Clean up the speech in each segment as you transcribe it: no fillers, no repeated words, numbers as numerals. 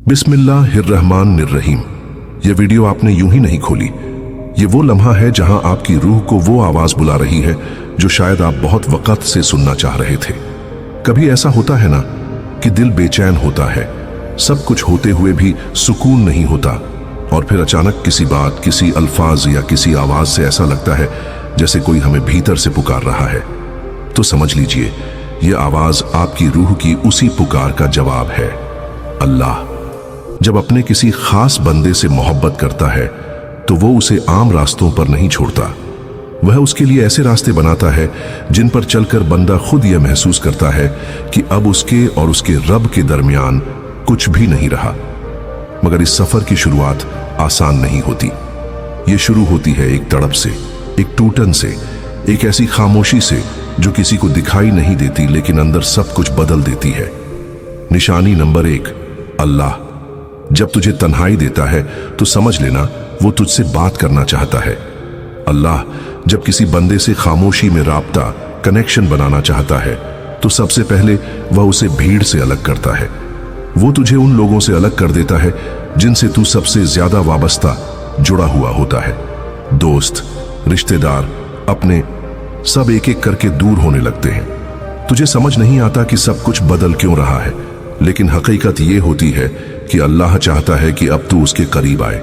बिस्मिल्लाहिर्रहमानिर्रहीम। ये वीडियो आपने यूं ही नहीं खोली। ये वो लम्हा है जहां आपकी रूह को वो आवाज बुला रही है जो शायद आप बहुत वक्त से सुनना चाह रहे थे। कभी ऐसा होता है ना कि दिल बेचैन होता है, सब कुछ होते हुए भी सुकून नहीं होता, और फिर अचानक किसी बात, किसी अल्फाज या किसी आवाज से ऐसा लगता है जैसे कोई हमें भीतर से पुकार रहा है। तो समझ लीजिए, ये आवाज आपकी रूह की उसी पुकार का जवाब है। अल्लाह जब अपने किसी खास बंदे से मोहब्बत करता है तो वो उसे आम रास्तों पर नहीं छोड़ता। वह उसके लिए ऐसे रास्ते बनाता है जिन पर चलकर बंदा खुद यह महसूस करता है कि अब उसके और उसके रब के दरमियान कुछ भी नहीं रहा। मगर इस सफर की शुरुआत आसान नहीं होती। ये शुरू होती है एक तड़प से, एक टूटन से, एक ऐसी खामोशी से जो किसी को दिखाई नहीं देती लेकिन अंदर सब कुछ बदल देती है। निशानी नंबर 1, अल्लाह जब तुझे तन्हाई देता है तो समझ लेना वो तुझसे बात करना चाहता है। अल्लाह जब किसी बंदे से खामोशी में राब्ता, कनेक्शन बनाना चाहता है तो सबसे पहले वह उसे भीड़ से अलग करता है। वो तुझे उन लोगों से अलग कर देता है जिनसे तू सबसे ज्यादा वाबस्ता, जुड़ा हुआ होता है। दोस्त, रिश्तेदार, अपने, सब एक एक करके दूर होने लगते हैं। तुझे समझ नहीं आता कि सब कुछ बदल क्यों रहा है, लेकिन हकीकत ये होती है कि अल्लाह चाहता है कि अब तू उसके करीब आए,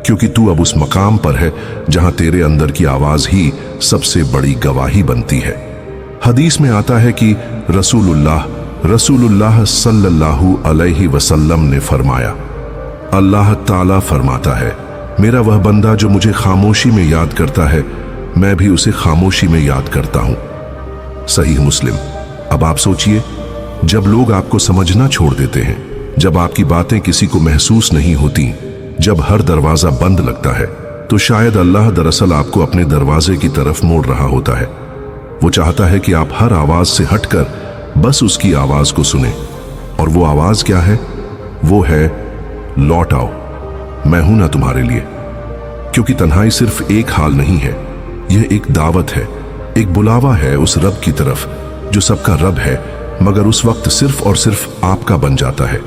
क्योंकि तू अब उस मकाम पर है जहां तेरे अंदर की आवाज ही सबसे बड़ी गवाही बनती है। हदीस में आता है कि रसूलुल्लाह सल्लल्लाहु अलैहि वसल्लम ने फरमाया, अल्लाह ताला फरमाता है, मेरा वह बंदा जो मुझे खामोशी में याद करता है, मैं भी उसे खामोशी में याद करता हूं। सही मुस्लिम। अब आप सोचिए, जब लोग आपको समझना छोड़ देते हैं, जब आपकी बातें किसी को महसूस नहीं होती, जब हर दरवाजा बंद लगता है, तो शायद अल्लाह दरअसल आपको अपने दरवाजे की तरफ मोड़ रहा होता है। वो चाहता है कि आप हर आवाज से हटकर बस उसकी आवाज को सुने। और वो आवाज क्या है? वो है, लौट आओ, मैं हूं ना तुम्हारे लिए। क्योंकि तन्हाई सिर्फ एक हाल नहीं है, यह एक दावत है, एक बुलावा है उस रब की तरफ जो सबका रब है, मगर उस वक्त सिर्फ और सिर्फ आपका बन जाता है।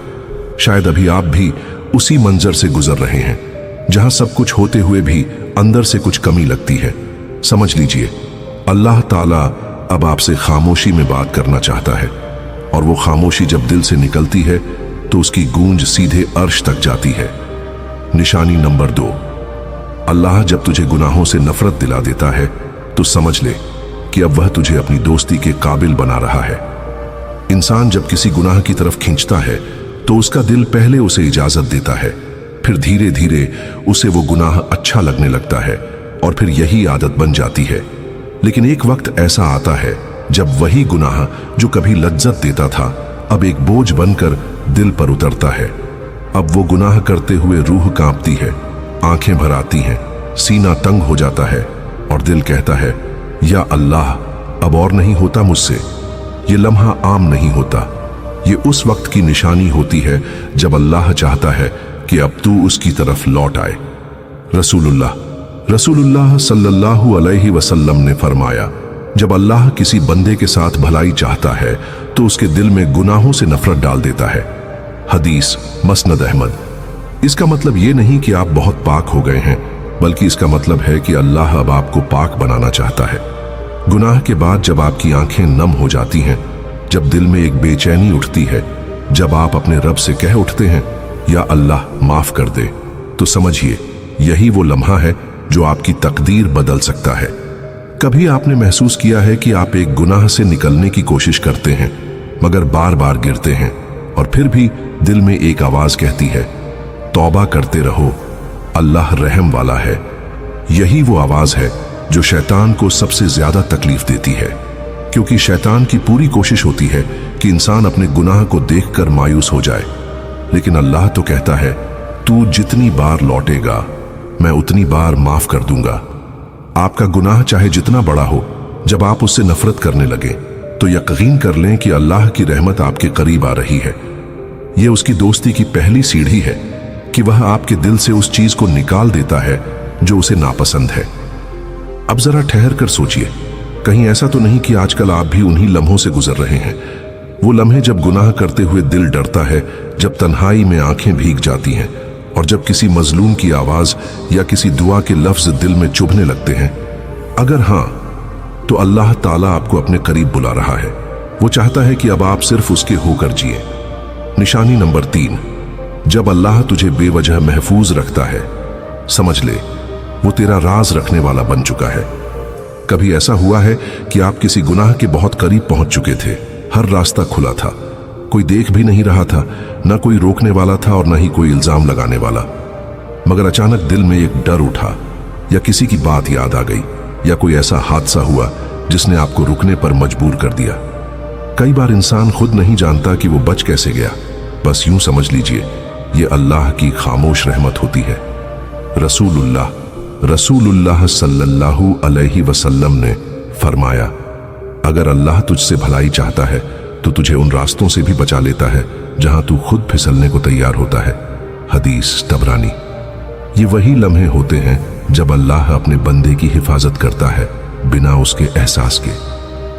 शायद अभी आप भी उसी मंजर से गुजर रहे हैं जहां सब कुछ होते हुए भी अंदर से कुछ कमी लगती है। समझ लीजिए, अल्लाह ताला अब आपसे खामोशी में बात करना चाहता है, और वो खामोशी जब दिल से निकलती है तो उसकी गूंज सीधे अर्श तक जाती है। निशानी नंबर 2, अल्लाह जब तुझे गुनाहों से नफरत दिला देता है तो समझ ले कि अब वह तुझे अपनी दोस्ती के काबिल बना रहा है। इंसान जब किसी गुनाह की तरफ खींचता है तो उसका दिल पहले उसे इजाजत देता है, फिर धीरे धीरे उसे वो गुनाह अच्छा लगने लगता है, और फिर यही आदत बन जाती है। लेकिन एक वक्त ऐसा आता है जब वही गुनाह जो कभी लज्जत देता था अब एक बोझ बनकर दिल पर उतरता है। अब वो गुनाह करते हुए रूह कांपती है, आंखें भर आती हैं, सीना तंग हो जाता है, और दिल कहता है, या अल्लाह अब और नहीं होता मुझसे। ये लम्हा आम नहीं होता, ये उस वक्त की निशानी होती है जब अल्लाह चाहता है कि अब तू उसकी तरफ लौट आए। रसूलुल्लाह सल्लल्लाहु अलैहि वसल्लम ने फरमाया, जब अल्लाह किसी बंदे के साथ भलाई चाहता है तो उसके दिल में गुनाहों से नफरत डाल देता है। हदीस मसनद अहमद। इसका मतलब ये नहीं कि आप बहुत पाक हो गए हैं, बल्कि इसका मतलब है कि अल्लाह अब आपको पाक बनाना चाहता है। गुनाह के बाद जब आपकी आंखें नम हो जाती हैं, जब दिल में एक बेचैनी उठती है, जब आप अपने रब से कह उठते हैं, या अल्लाह माफ कर दे, तो समझिए यही वो लम्हा है जो आपकी तकदीर बदल सकता है। कभी आपने महसूस किया है कि आप एक गुनाह से निकलने की कोशिश करते हैं, मगर बार बार गिरते हैं, और फिर भी दिल में एक आवाज कहती है, तौबा करते रहो, अल्लाह रहम वाला है। यही वो आवाज है जो शैतान को सबसे ज्यादा तकलीफ देती है, क्योंकि शैतान की पूरी कोशिश होती है कि इंसान अपने गुनाह को देखकर मायूस हो जाए। लेकिन अल्लाह तो कहता है, तू जितनी बार लौटेगा मैं उतनी बार माफ कर दूंगा। आपका गुनाह चाहे जितना बड़ा हो, जब आप उससे नफरत करने लगे तो यकीन कर लें कि अल्लाह की रहमत आपके करीब आ रही है। यह उसकी दोस्ती की पहली सीढ़ी है कि वह आपके दिल से उस चीज को निकाल देता है जो उसे नापसंद है। अब जरा ठहर कर सोचिए, कहीं ऐसा तो नहीं कि आजकल आप भी उन्हीं लम्हों से गुजर रहे हैं वो लम्हे जब गुनाह करते हुए दिल डरता है, जब तन्हाई में आंखें भीग जाती हैं और जब किसी मजलूम की आवाज या किसी दुआ के लफ्ज दिल में चुभने लगते हैं। अगर हां, तो अल्लाह ताला आपको अपने करीब बुला रहा है। वो चाहता है कि अब आप सिर्फ उसके होकर जिए। निशानी नंबर 3, जब अल्लाह तुझे बेवजह महफूज रखता है, समझ ले वो तेरा राज रखने वाला बन चुका है। कभी ऐसा हुआ है कि आप किसी गुनाह के बहुत करीब पहुंच चुके थे, हर रास्ता खुला था, कोई देख भी नहीं रहा था, ना कोई रोकने वाला था और ना ही कोई इल्जाम लगाने वाला, मगर अचानक दिल में एक डर उठा या किसी की बात याद आ गई या कोई ऐसा हादसा हुआ जिसने आपको रुकने पर मजबूर कर दिया। कई बार इंसान खुद नहीं जानता कि वो बच कैसे गया। बस यूं समझ लीजिए, ये अल्लाह की खामोश रहमत होती है। रसूलुल्लाह सल्लल्लाहु अलैहि वसल्लम ने फरमाया, अगर अल्लाह तुझसे भलाई चाहता है तो तुझे उन रास्तों से भी बचा लेता है जहां तू खुद फिसलने को तैयार होता है। हदीस तबरानी। ये वही लम्हे होते हैं जब अल्लाह अपने बंदे की हिफाजत करता है बिना उसके एहसास के।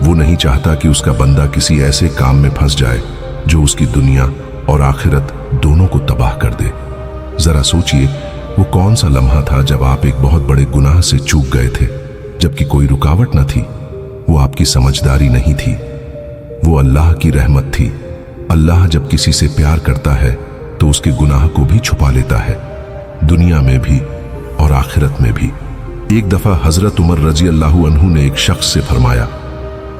वो नहीं चाहता कि उसका बंदा किसी ऐसे काम में फंस जाए जो उसकी दुनिया और आखिरत दोनों को तबाह कर दे। जरा सोचिए, वो कौन सा लम्हा था जब आप एक बहुत बड़े गुनाह से चूक गए थे, जबकि कोई रुकावट न थी। वो आपकी समझदारी नहीं थी, वो अल्लाह की रहमत थी। अल्लाह जब किसी से प्यार करता है तो उसके गुनाह को भी छुपा लेता है, दुनिया में भी और आखिरत में भी। एक दफा हजरत उमर रजी अल्लाह अन्हु ने एक शख्स से फरमाया,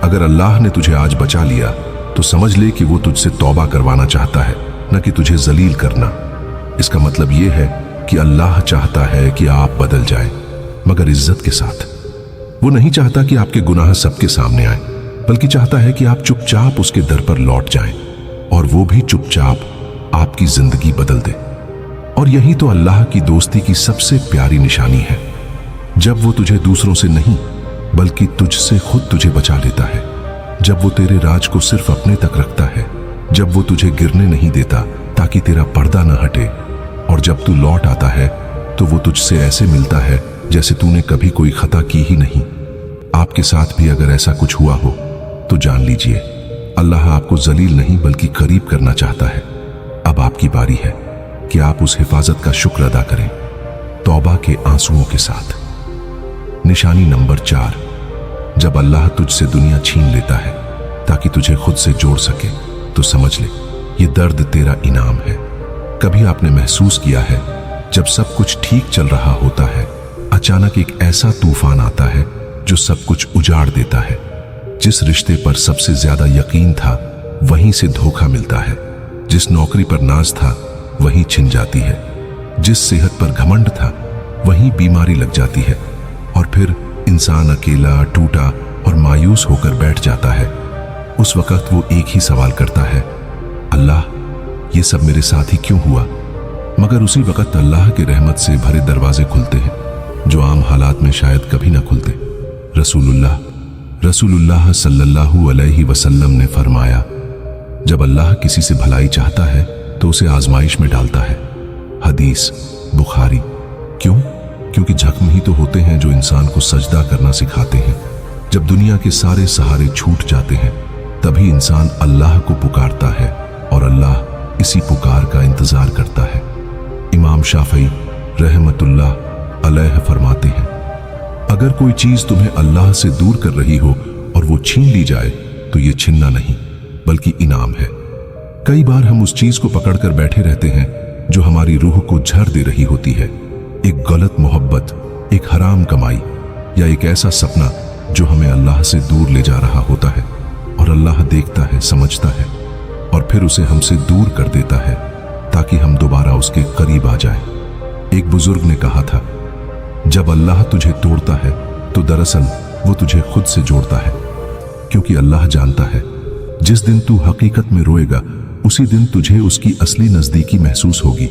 अगर अल्लाह ने तुझे आज बचा लिया तो समझ ले कि वो तुझसे तौबा करवाना चाहता है, न कि तुझे जलील करना। इसका मतलब यह है कि अल्लाह चाहता है कि आप बदल जाएं, मगर इज्जत के साथ। वो नहीं चाहता कि आपके गुनाह सबके सामने आए, बल्कि चाहता है कि आप चुपचाप उसके दर पर लौट जाएं और वो भी चुपचाप आपकी जिंदगी बदल दे। और यही तो अल्लाह की दोस्ती की सबसे प्यारी निशानी है, जब वो तुझे दूसरों से नहीं बल्कि तुझसे खुद तुझे बचा लेता है, जब वो तेरे राज को सिर्फ अपने तक रखता है, जब वो तुझे गिरने नहीं देता ताकि तेरा पर्दा न हटे, और जब तू लौट आता है तो वो तुझसे ऐसे मिलता है जैसे तूने कभी कोई खता की ही नहीं। आपके साथ भी अगर ऐसा कुछ हुआ हो तो जान लीजिए, अल्लाह आपको जलील नहीं बल्कि करीब करना चाहता है। अब आपकी बारी है कि आप उस हिफाजत का शुक्र अदा करें, तौबा के आंसुओं के साथ। निशानी नंबर 4, जब अल्लाह तुझसे दुनिया छीन लेता है ताकि तुझे खुद से जोड़ सके, तो समझ ले ये दर्द तेरा इनाम है। कभी आपने महसूस किया है, जब सब कुछ ठीक चल रहा होता है, अचानक एक ऐसा तूफान आता है जो सब कुछ उजाड़ देता है। जिस रिश्ते पर सबसे ज्यादा यकीन था वहीं से धोखा मिलता है, जिस नौकरी पर नाज था वहीं छिन जाती है, जिस सेहत पर घमंड था वहीं बीमारी लग जाती है, और फिर इंसान अकेला, टूटा और मायूस होकर बैठ जाता है। उस वक्त वो एक ही सवाल करता है, अल्लाह ये सब मेरे साथ ही क्यों हुआ? मगर उसी वक्त अल्लाह की रहमत से भरे दरवाजे खुलते हैं जो आम हालात में शायद कभी ना खुलते। रसूलुल्लाह सल्लल्लाहु अलैहि वसल्लम ने फरमाया, जब अल्लाह किसी से भलाई चाहता है तो उसे आजमाइश में डालता है। हदीस बुखारी। क्यों? क्योंकि जख्म ही तो होते हैं जो इंसान को सजदा करना सिखाते हैं। जब दुनिया के सारे सहारे छूट जाते हैं तभी इंसान अल्लाह को पुकारता है और अल्लाह इसी पुकार का इंतजार करता है। इमाम शाफई रहमतुल्लाह अलैह फरमाते हैं, अगर कोई चीज तुम्हें अल्लाह से दूर कर रही हो और वो छीन ली जाए तो ये छीनना नहीं बल्कि इनाम है। कई बार हम उस चीज को पकड़कर बैठे रहते हैं जो हमारी रूह को झर दे रही होती है। एक गलत मोहब्बत, एक हराम कमाई या एक ऐसा सपना जो हमें अल्लाह से दूर ले जा रहा होता है, और अल्लाह देखता है, समझता है और फिर उसे हमसे दूर कर देता है ताकि हम दोबारा उसके करीब आ जाएं। एक बुजुर्ग ने कहा था, जब अल्लाह तुझे तोड़ता है तो दरअसल वो तुझे खुद से जोड़ता है, क्योंकि अल्लाह जानता है जिस दिन तू हकीकत में रोएगा उसी दिन तुझे उसकी असली नजदीकी महसूस होगी।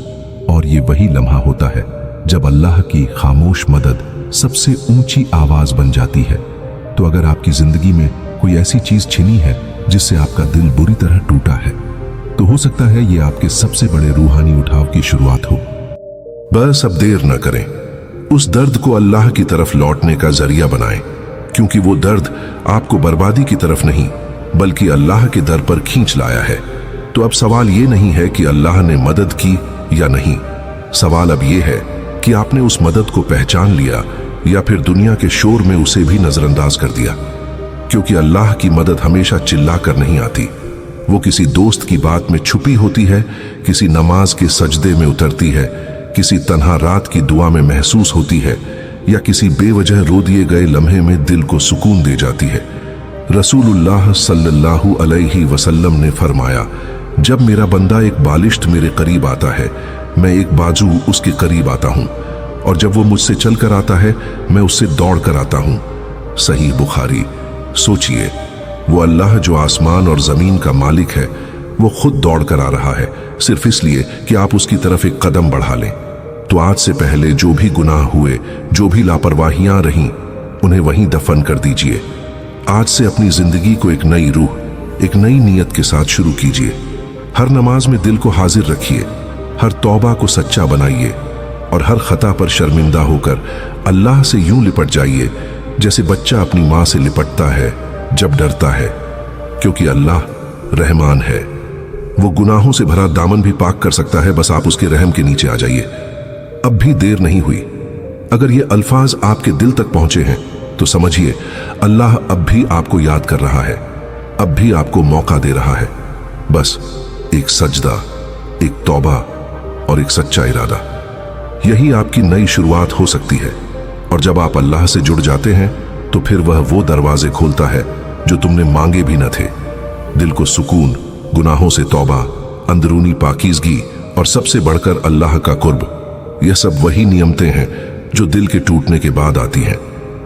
और ये वही लम्हा होता है जब अल्लाह की खामोश मदद सबसे ऊंची आवाज बन जाती है। तो अगर आपकी जिंदगी में कोई ऐसी चीज छिनी है जिससे आपका दिल बुरी तरह टूटा है, तो हो सकता है ये आपके सबसे बड़े रूहानी उठाव की शुरुआत हो। बस अब देर न करें, उस दर्द को अल्लाह की तरफ लौटने का जरिया बनाएं, क्योंकि वो दर्द आपको बर्बादी की तरफ नहीं बल्कि अल्लाह के दर पर खींच लाया है। तो अब सवाल ये नहीं है कि अल्लाह ने मदद की या नहीं, सवाल अब ये है कि आपने उस मदद को पहचान लिया या फिर दुनिया के शोर में उसे भी नजरअंदाज कर दिया। क्योंकि अल्लाह की मदद हमेशा चिल्लाकर नहीं आती, वो किसी दोस्त की बात में छुपी होती है, किसी नमाज के सजदे में उतरती है, किसी तन्हा रात की दुआ में महसूस होती है, या किसी बेवजह रो दिए गए लम्हे में दिल को सुकून दे जाती है। रसूलुल्लाह सल्लल्लाहु अलैहि वसल्लम ने फरमाया, जब मेरा बंदा एक बालिश्त मेरे करीब आता है, मैं एक बाजू उसके करीब आता हूँ, और जब वो मुझसे चल कर आता है, मैं उससे दौड़ कर आता हूँ। सही बुखारी। सोचिए, वो अल्लाह जो आसमान और जमीन का मालिक है, वो खुद दौड़ कर आ रहा है सिर्फ इसलिए कि आप उसकी तरफ एक कदम बढ़ा लें। तो आज से पहले जो भी गुनाह हुए, जो भी लापरवाहियां रहीं, उन्हें वहीं दफन कर दीजिए। आज से अपनी जिंदगी को एक नई रूह, एक नई नीयत के साथ शुरू कीजिए। हर नमाज में दिल को हाजिर रखिए, हर तौबा को सच्चा बनाइए, और हर खता पर शर्मिंदा होकर अल्लाह से यूं लिपट जाइए जैसे बच्चा अपनी माँ से लिपटता है जब डरता है। क्योंकि अल्लाह रहमान है, वो गुनाहों से भरा दामन भी पाक कर सकता है, बस आप उसके रहम के नीचे आ जाइए। अब भी देर नहीं हुई। अगर ये अल्फाज आपके दिल तक पहुंचे हैं तो समझिए अल्लाह अब भी आपको याद कर रहा है, अब भी आपको मौका दे रहा है। बस एक सजदा, एक तौबा और एक सच्चा इरादा, यही आपकी नई शुरुआत हो सकती है। और जब आप अल्लाह से जुड़ जाते हैं तो फिर वह वो दरवाजे खोलता है जो तुमने मांगे भी न थे। दिल को सुकून, गुनाहों से तौबा, अंदरूनी पाकीज़गी और सबसे बढ़कर अल्लाह का कुर्ब, यह सब वही नियमतें हैं जो दिल के टूटने के बाद आती हैं।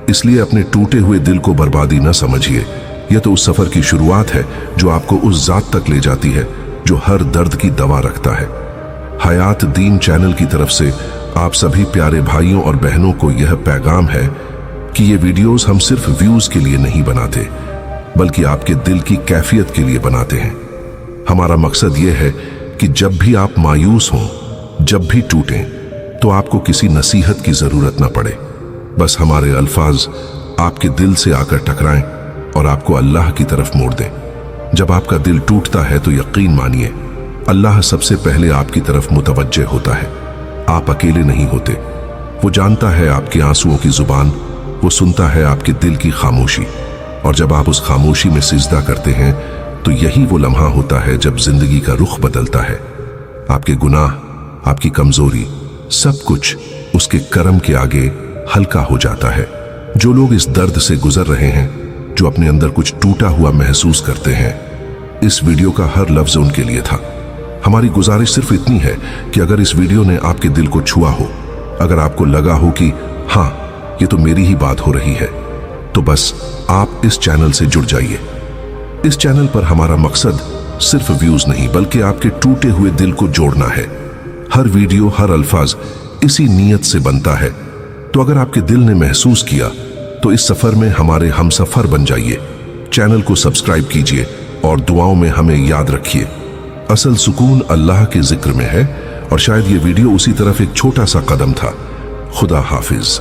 इसलिए अपने टूटे हुए दिल को बर्बादी न समझिए, यह तो उस सफर की शुरुआत है जो आपको उस जात तक ले जाती है जो हर दर्द की दवा रखता है। हयात दीन चैनल की तरफ से आप सभी प्यारे भाइयों और बहनों को यह पैगाम है कि ये वीडियोस हम सिर्फ व्यूज के लिए नहीं बनाते, बल्कि आपके दिल की कैफियत के लिए बनाते हैं। हमारा मकसद यह है कि जब भी आप मायूस हों, जब भी टूटें, तो आपको किसी नसीहत की जरूरत न पड़े। बस हमारे अल्फाज आपके दिल से आकर टकराएं और आपको अल्लाह की तरफ मोड़ दें। जब आपका दिल टूटता है तो यकीन मानिए अल्लाह सबसे पहले आपकी तरफ मुतवज्जे होता है। आप अकेले नहीं होते। वो जानता है आपके आंसुओं की जुबान, वो सुनता है आपके दिल की खामोशी, और जब आप उस खामोशी में सिजदा करते हैं तो यही वो लम्हा होता है जब जिंदगी का रुख बदलता है। आपके गुनाह, आपकी कमजोरी, सब कुछ उसके करम के आगे हल्का हो जाता है। जो लोग इस दर्द से गुजर रहे हैं, जो अपने अंदर कुछ टूटा हुआ महसूस करते हैं, इस वीडियो का हर लफ्ज उनके लिए था। हमारी गुजारिश सिर्फ इतनी है कि अगर इस वीडियो ने आपके दिल को छुआ हो, अगर आपको लगा हो कि हाँ, ये तो मेरी ही बात हो रही है, तो बस आप इस चैनल से जुड़ जाइए। इस चैनल पर हमारा मकसद सिर्फ व्यूज नहीं, बल्कि आपके टूटे हुए दिल को जोड़ना है। हर वीडियो, हर अल्फाज इसी नीयत से बनता है। तो अगर आपके दिल ने महसूस किया तो इस सफर में हमारे हमसफर बन जाइए। चैनल को सब्सक्राइब कीजिए और दुआओं में हमें याद रखिए। असल सुकून अल्लाह के जिक्र में है, और शायद ये वीडियो उसी तरफ एक छोटा सा कदम था। खुदा हाफिज।